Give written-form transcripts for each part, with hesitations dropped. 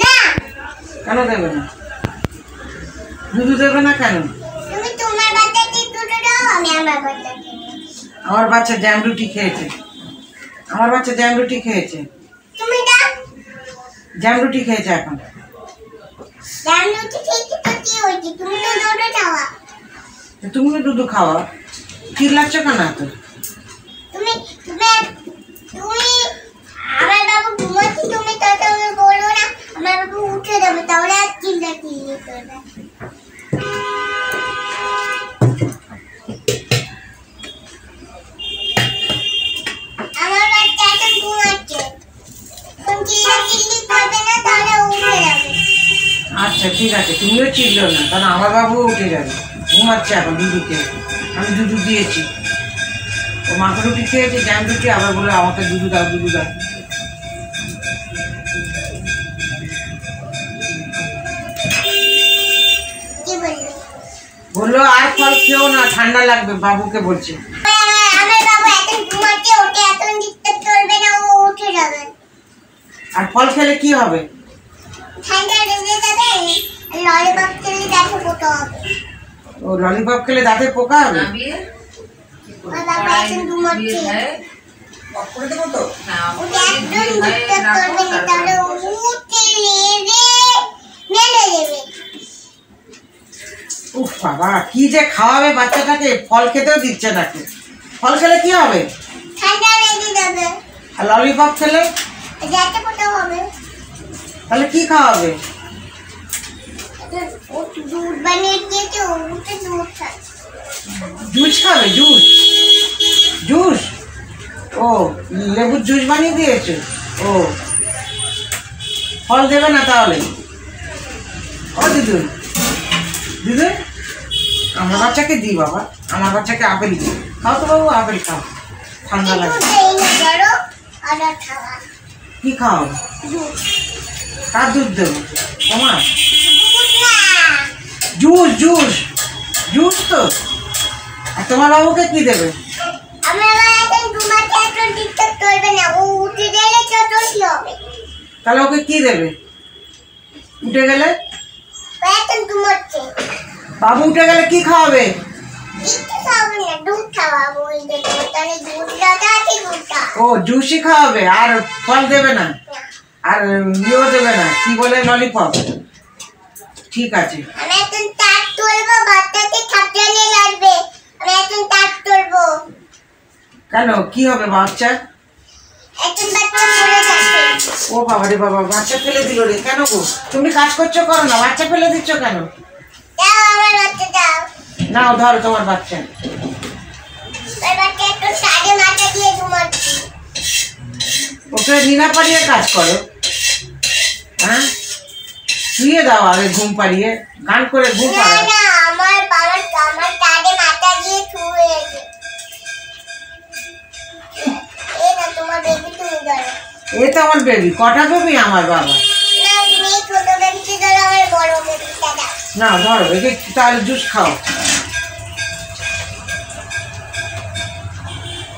না কেন দেবে না? দুধ দেবে না কেন? তুমি তোমার বাচ্চাকে দুধ দাও, আমি আমার বাচ্চাকে। আমার বাচ্চা জ্যাম রুটি খেয়েছে। আমার বাচ্চা জ্যাম রুটি খেয়েছে। তুমি দাও। জ্যাম রুটি খেয়েছে এখন। জ্যাম রুটি খেয়েছি তো কি হয়েছে? তুমি তো দুধ খাওয়া। তুমি তো দুধ খাওয়া, চিল্লাচ্ছ কেন এত? তুমি তুমি তুমি আমার বাবু ঘুমাচ্ছি, তুমি তাহলে বলো না আমার বাবু উঠে যাবে, তাহলে আর চিল্লাচিল্লি করবে। আমার বাচ্চা এখন ঘুমাচ্ছে, তুমি চিল্লাচিল্লি করবে না, তাহলে উঠে যাবে। আচ্ছা ঠিক আছে, তুমিও চিল্লো না, কারণ আমার বাবু উঠে যাবে। ঘুমাচ্ছে এখন দুধু খেয়ে। আমি দুধু দিয়েছি, ও মাখা রুটি খেয়েছে, জ্যাম রুটি, আবার বলে আমাকে দুধু দাও, দুধু দাও। কি বললি? বললো আর ফল খেও না, ঠান্ডা লাগবে, বাবুকে বলছে। আমার বাবু এখন ঘুমাচ্ছে, ওকে এখন ডিস্টার্ব করবে না, ও উঠে যাবে। আর ফল খেলে কি হবে? ঠান্ডা লেগে যাবে, ললিপপ খেলে দেখো পোকা হবে। ও ললিপপ খেলে দাঁতে পোকা হবে? আমার বাবা এখন ঘুমাচ্ছে, করে দেবো তো। ওকে একদম ডিস্টার্ব করবে না, তাহলে ও উঠে নেবে, মেরে দেবে। উফ বাবা, কি যে খাওয়াবে বাচ্চাটাকে, ফল খেতেও দিচ্ছে নাকি? ফল খেলে কি হবে? ঠান্ডা লেগে যাবে, আর ললিপপ খেলে? যাতে পোকা হবে। তাহলে কি খাওয়াবে? ও দুধ বানিয়ে দিয়েছে, ও উঠে দুধ খাচ্ছে। জুস খাবে? জুস? জুস? ও লেবুর জুস বানিয়ে দিয়েছে। ও ফল দেবে না তাহলে? ও দিদুন, দিদুন আমার বাচ্চাকে দিই বাবা, আমার বাচ্চাকে আপেল দিই। খাও তো বাবু, আপেল খাও, ঠান্ডা লাগে। কি খাও? কার দুধ দেবো? তোমার? জুস, জুস, জুস তো। আর তোমার বাবুকে কি দেবে? তাহলে ওকে কি দেবে উঠে গেলে? বাবু উঠে গেলে কি খাওয়াবে? ও জুসই খাওয়াবে, আর ফল দেবে না, আর ইয়েও দেবে না, কি বলে ললিপপ? ঠিক আছে। কেন কি হবে বাচ্চা? ও বাবা রে বাবা, বাচ্চা ফেলে দিল রে। কেন গো, তুমি কাজ করছো, করো না, বাচ্চা ফেলে দিচ্ছ কেন? নাও ধরো তোমার বাচ্চা। ওকে নিনা পাড়িয়ে কাজ করো, হ্যাঁ? শুয়ে দাও আগে, ঘুম পাড়িয়ে, গান করে ঘুম পাড়াও। এ তো আমার বেবি। কটা বেবি আমার বাবা? না ধরো একে, তাহলে জুস খাও।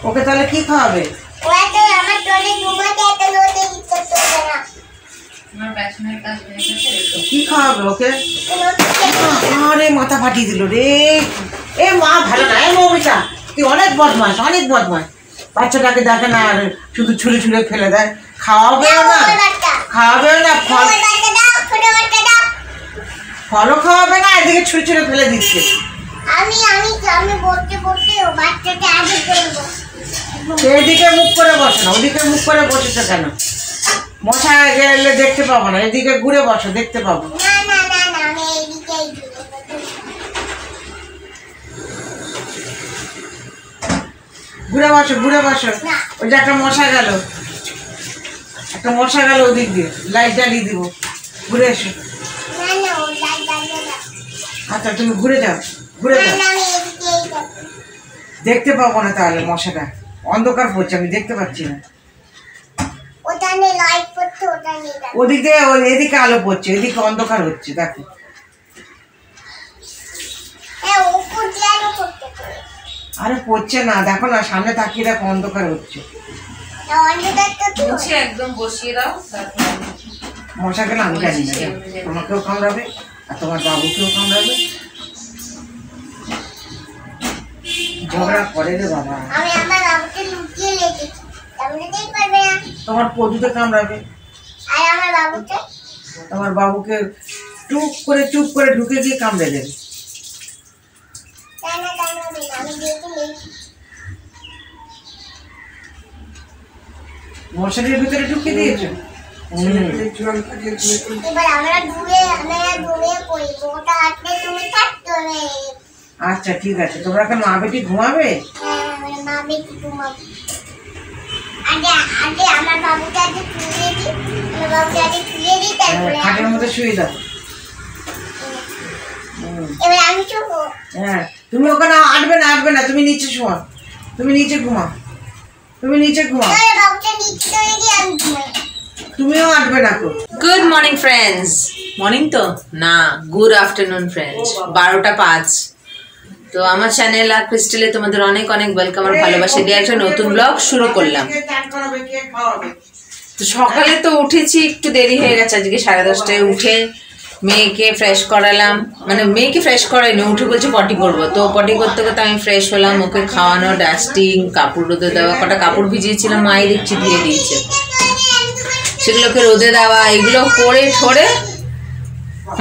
ওকে তাহলে কি খাওয়াবে? কি খাওয়াবে ওকে? আরে মাথা ফাটিয়ে দিল রে। এ মা ভালো না, এ মৌমিতা তুই অনেক বদমাস, অনেক বদমাস। বাচ্চাটাকে দেখে না, আর শুধু ছুঁড়ে ছুঁড়ে ফেলে দেয়। খাওয়াবেও না, খাওয়াবেও না, ফল ফলও খাওয়াবে না, এদিকে ছুঁড়ে ছুঁড়ে ফেলে দিচ্ছে। এদিকে মুখ করে বসে না, ওদিকে মুখ করে বসেছে কেন? মশা গেলে দেখতে পাবো না, এদিকে ঘুরে বসো, দেখতে পাবো। ঘুরে বসো, ঘুরে বসো। ওই যে একটা মশা গেল, একটা মশা গেল ওদিক দিয়ে, লাইট জ্বালিয়ে দিব। ঘুরে এসো। আচ্ছা তুমি ঘুরে যাও, ঘুরে যাও। দেখতে পাবো না তাহলে, মশাটা অন্ধকার পড়ছে, আমি দেখতে পাচ্ছি না। ওদিক দিয়ে এদিকে আলো পড়ছে, এদিকে অন্ধকার হচ্ছে, দেখো। আরে পড়ছে না, দেখো না, সামনে তাকিয়ে দেখো, অন্ধকার হচ্ছে। একদম বসিয়ে দাও। মশা গেলে আমি জানি না, তোমাকেও কামড়াবে আর তোমার বাবুকেও কামড়াবে। ঝগড়া করে রে বাবা। আমি আমার বাবুকে লুকিয়ে রেখেছি, কামড়াতেই পারবে না। তোমার পদুতে কামড়াবে আর আমার বাবুকে তোমার বাবুকে চুপ করে ঢুকে গিয়ে কামড়ে দেবে। কেন কামড়াবে না? আমি দেখে রেখেছি। মশারির ভিতরে ঢুকিয়ে দিয়েছো। এবার আমরা দূরে পড়বো, ওটা হাঁটলে তুমি থাকতে হবে। আচ্ছা ঠিক আছে, তোমরা এখন মা বেটি ঘুমাবে? হ্যাঁ, আমরা মা বেটি ঘুমাবো। আগে আমার বাবুকে আগে শুয়ে দিই, তারপরে খাটের মধ্যে শুয়ে দাও। এবার আমি শোবো। হ্যাঁ, তুমি ওখানে আটবে না, তুমি নিচে শোয়া, তুমি নিচে ঘুমাও। বাবুটা নিচে চলে গিয়ে আমি ঘুমাই। তুমিও আটবে না। Good morning friends. মর্নিং তো না, গুড আফটারনুন ফ্রেন্ডস। 12:05। তো আমার চ্যানেল আর ক্রিস্টালে তোমাদের অনেক অনেক ওয়েলকাম আর ভালোবাসা দিয়ে একটা নতুন ব্লগ শুরু করলাম। তো সকালে তো উঠেছি, একটু দেরি হয়ে গেছে আজকে। 10:30টায় উঠে মেয়েকে ফ্রেশ করালাম, মানে মেয়েকে ফ্রেশ করাইনি, উঠে বলছে পটি করবো। তো পটি করতে করতে আমি ফ্রেশ হলাম, ওকে খাওয়ানো, ডাস্টিং, কাপড় রোদে দেওয়া, কটা কাপড় ভিজিয়েছিলাম মাই দেখছি ধুয়ে দিয়েছে, সেগুলোকে রোদে দেওয়া, এগুলো করে ঠোরে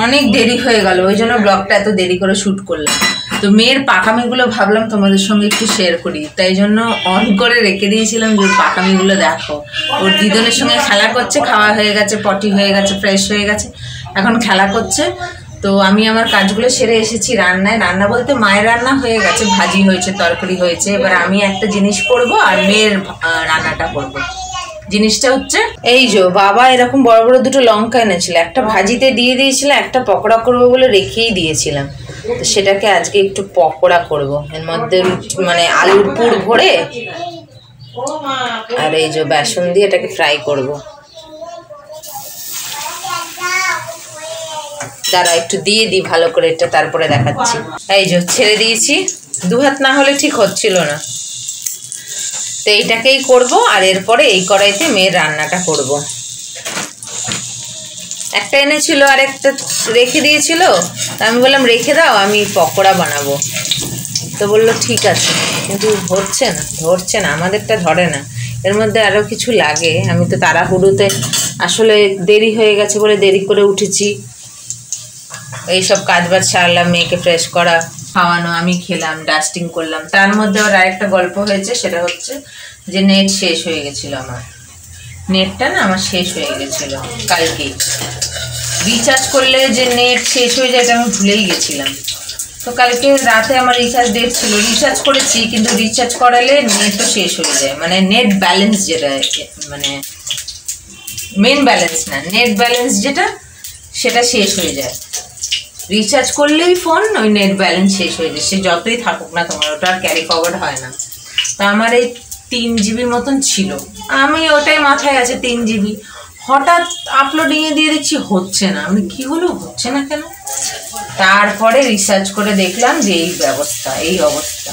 অনেক দেরি হয়ে গেল। ওই জন্য ব্লগটা এত দেরি করে শ্যুট করলাম। তো মেয়ের পাকামিগুলো ভাবলাম তোমাদের সঙ্গে একটু শেয়ার করি, তাই জন্য অন করে রেখে দিয়েছিলাম যে পাকামিগুলো দেখো। ওর দিদনের সঙ্গে খেলা করছে, খাওয়া হয়ে গেছে, পটি হয়ে গেছে, ফ্রেশ হয়ে গেছে, এখন খেলা করছে। তো আমি আমার কাজগুলো সেরে এসেছি রান্না বলতে মায়ের রান্না হয়ে গেছে, ভাজি হয়েছে, তরকারি হয়েছে। এবার আমি একটা জিনিস করব আর মেয়ের রান্নাটা করব। জিনিসটা হচ্ছে এই যে বাবা এরকম বড় বড় দুটো লঙ্কা এনেছিল, একটা ভাজিতে দিয়ে দিয়েছিলাম, একটা পকোড়া করবো বলে রেখেই দিয়েছিলাম। তো সেটাকে আজকে একটু পকোড়া করব, এর মধ্যে মানে আলুর পুর ভরে আর এই যে বেসন দিয়ে এটাকে ফ্রাই করব। দাঁড়া একটু দিয়ে দিই ভালো করে এটা, তারপরে দেখাচ্ছি। এই যে ছেড়ে দিয়েছি, 2 হাত না হলে ঠিক হচ্ছিল না। তো এইটাকেই করব আর এরপরে এই কড়াইতে মেয়ের রান্নাটা করব। একটা এনেছিল আর একটা রেখে দিয়েছিল, আমি বললাম রেখে দাও, আমি পকোড়া বানাবো। তো বললো ঠিক আছে, কিন্তু ধরছে না, আমাদেরটা ধরে না। এর মধ্যে আরও কিছু লাগে, আমি তো তাড়াহুড়োতে আসলে দেরি হয়ে গেছে বলে দেরি করে উঠেছি। এইসব কাজবাজ সারলাম, মেয়েকে ফ্রেশ করা, খাওয়ানো, আমি খেলাম, ডাস্টিং করলাম। তার মধ্যে আবার আরেকটা গল্প হয়েছে, সেটা হচ্ছে যে নেট শেষ হয়ে গেছিলো আমার। নেটটা না আমার শেষ হয়ে গেছিলো কালকেই। রিচার্জ করলে যে নেট শেষ হয়ে যায় এটা আমি ভুলেই গেছিলাম। তো কালকে রাতে আমার রিচার্জ ডেট ছিল, রিচার্জ করেছি, কিন্তু রিচার্জ করালে নেটও শেষ হয়ে যায়, মানে নেট ব্যালেন্স যেটা, মানে মেন ব্যালেন্স না, নেট ব্যালেন্স যেটা, সেটা শেষ হয়ে যায়। রিচার্জ করলেই ফোন ওই নেট ব্যালেন্স শেষ হয়ে যায়, সে যতই থাকুক না তোমার, ওটা আর ক্যারি ফরওয়ার্ড হয় না। তো আমার এই 3 GB মতন ছিল, আমি ওটাই মাথায় আছে 3 GB। হঠাৎ আপলোডিংয়ে দিয়ে দেখছি হচ্ছে না, আমি কি হলো, হচ্ছে না কেন? তারপরে রিসার্চ করে দেখলাম যে এই অবস্থা।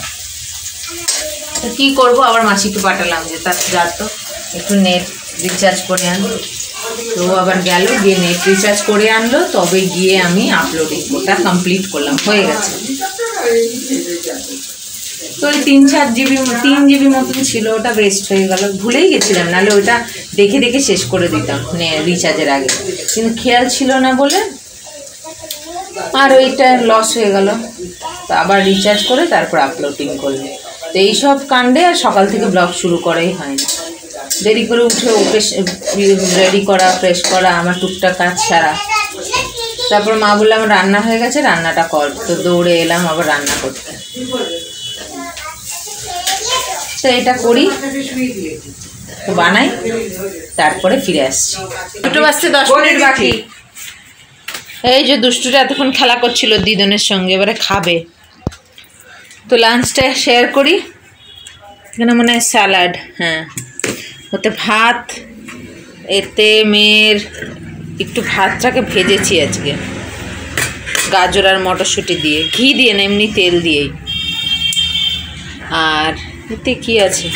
তো কী করবো, আবার মাসিকে পাঠালাম যে তার যা তো একটু নেট রিচার্জ করে আনলো। তো আবার গেল, গিয়ে নেট রিচার্জ করে আনলো, তবে গিয়ে আমি আপলোডিং ওটা কমপ্লিট করলাম, হয়ে গেছে। তো ওই 3 GB মতন ছিল, ওটা ওয়েস্ট হয়ে গেল, ভুলেই গেছিলাম, নাহলে ওটা দেখে শেষ করে দিতাম রিচার্জের আগে, কিন্তু খেয়াল ছিল না বলে আর ওইটা লস হয়ে গেল। তো আবার রিচার্জ করে তারপর আপলোডিং করলাম। তো এইসব কাণ্ডে আর সকাল থেকে ব্লগ শুরু করাই হয় না, দেরি করে উঠে ওকে রেডি করা, ফ্রেশ করা, আমার টুকটাক কাজ সারা। তারপর মা বললাম রান্না হয়ে গেছে, রান্নাটা কর। তো দৌড়ে এলাম আবার রান্না করতে। তো এটা করি, তো বানাই, তারপরে ফিরে আসছি। 2টো বাজতে 10 মিনিট বাকি। এই যে দুষ্টুটা এতক্ষণ খেলা করছিল দিদনের সঙ্গে, এবারে খাবে। তো লাঞ্চটা শেয়ার করি। এখানে মনে হয় স্যালাড, হ্যাঁ, ওতে ভাত, এতে মেয়ের একটু ভাতটাকে ভেজেছি আজকে গাজর আর মটরশুঁটি দিয়ে, ঘি দিয়ে না, এমনি তেল দিয়েই। আর এতে কি আছে,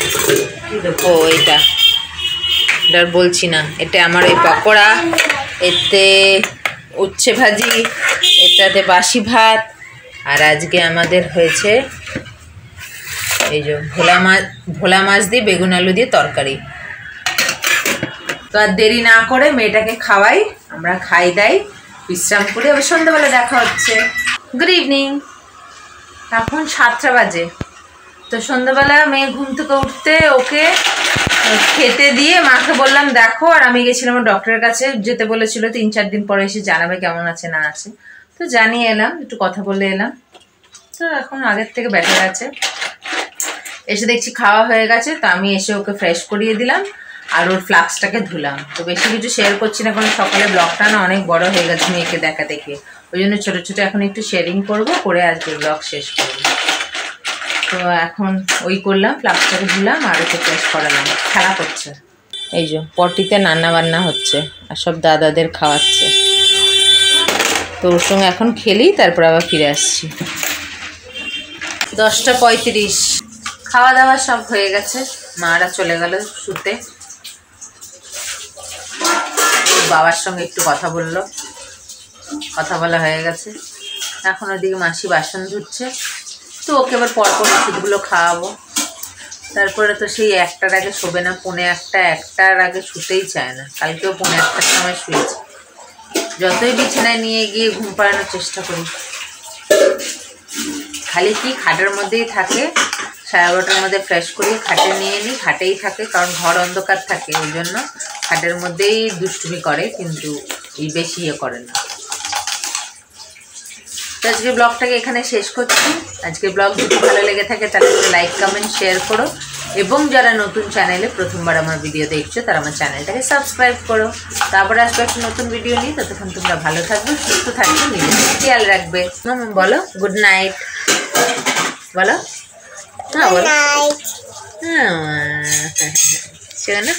ও এটা বলছি না, এটা আমার এই পকোড়া এতে উচ্ছে ভাজি, এটাতে বাসি ভাত, আর আজকে আমাদের হয়েছে এই যে ভোলা মাছ দিয়ে বেগুন আলু দিয়ে তরকারি। তো আর দেরি না করে মেয়েটাকে খাওয়াই, আমরা খাই দাই, বিশ্রাম করি, আবার সন্ধ্যাবেলা দেখা হচ্ছে। Good evening. এখন 7টা বাজে। তো সন্ধ্যাবেলা মেয়ে ঘুম থেকে উঠতে ওকে খেতে দিয়ে মাকে বললাম দেখো, আর আমি গেছিলাম ডক্টরের কাছে, যেতে বলেছিল 3-4 দিন পরে এসে জানাবে কেমন আছে না আছে। তো জানিয়ে এলাম, একটু কথা বলে এলাম। তো এখন আগের থেকে বেটার আছে। এসে দেখছি খাওয়া হয়ে গেছে, তো আমি এসে ওকে ফ্রেশ করিয়ে দিলাম আর ওর ফ্লাক্সটাকে ধুলাম। তো বেশি কিছু শেয়ার করছি না, কারণ সকালে ব্লগটা না অনেক বড় হয়ে গেছে মেয়েকে দেখা দেখে, ওই জন্য ছোটো ছোটো এখন একটু শেয়ারিং করবো, করে আজকে ব্লগ শেষ করবো। তো এখন ওই করলাম, ফ্লাক্সটাকে ধুলাম আর ওকে ফ্রেশ করালাম, খেলা করছে। এই যে পটিতে রান্না বান্না হচ্ছে আর সব দাদাদের খাওয়াচ্ছে। তো ওর সঙ্গে এখন খেলি, তারপর আবার ফিরে আসছি। 10টা 35। খাওয়া দাওয়া সব হয়ে গেছে, মারা চলে গেল শুতে। বাবার সঙ্গে একটু কথা বললো, কথা বলা হয়ে গেছে। এখন ওদিকে মাসি বাসন ধুচ্ছে, তো ওকে এবার পরপর ওষুধগুলো খাওয়াবো। তারপরে তো সেই 1টার আগে শোবে না, 1:45-1টার আগে শুতেই চায় না। কালকেও 1:45-1টার সময় শুয়েছে। যতই বিছানায় নিয়ে গিয়ে ঘুম পাড়ানোর চেষ্টা করি, খালি কি খাটের মধ্যেই থাকে। 12:30-র মধ্যে ফ্রেশ করি, খাটে নিয়ে নিই, খাটেই থাকে, কারণ ঘর অন্ধকার থাকে, ওই জন্য খাটের মধ্যেই দুষ্টুমি করে, কিন্তু এই বেশি ইয়ে করে না। তো আজকে ব্লগটাকে এখানে শেষ করছি। আজকে ব্লগ যদি ভালো লেগে থাকে তাহলে লাইক কমেন্ট শেয়ার করো, এবং যারা নতুন চ্যানেলে প্রথমবার আমার ভিডিও দেখছো তারা আমার চ্যানেলটাকে সাবস্ক্রাইব করো। তারপরে আসবে একটা নতুন ভিডিও নিয়ে। ততক্ষণ তোমরা ভালো থাকবে, সুস্থ থাকবে, নিজেদের খেয়াল রাখবে। বলো গুড নাইট, বলো। হ্যাঁ বলো। হ্যাঁ সেখানে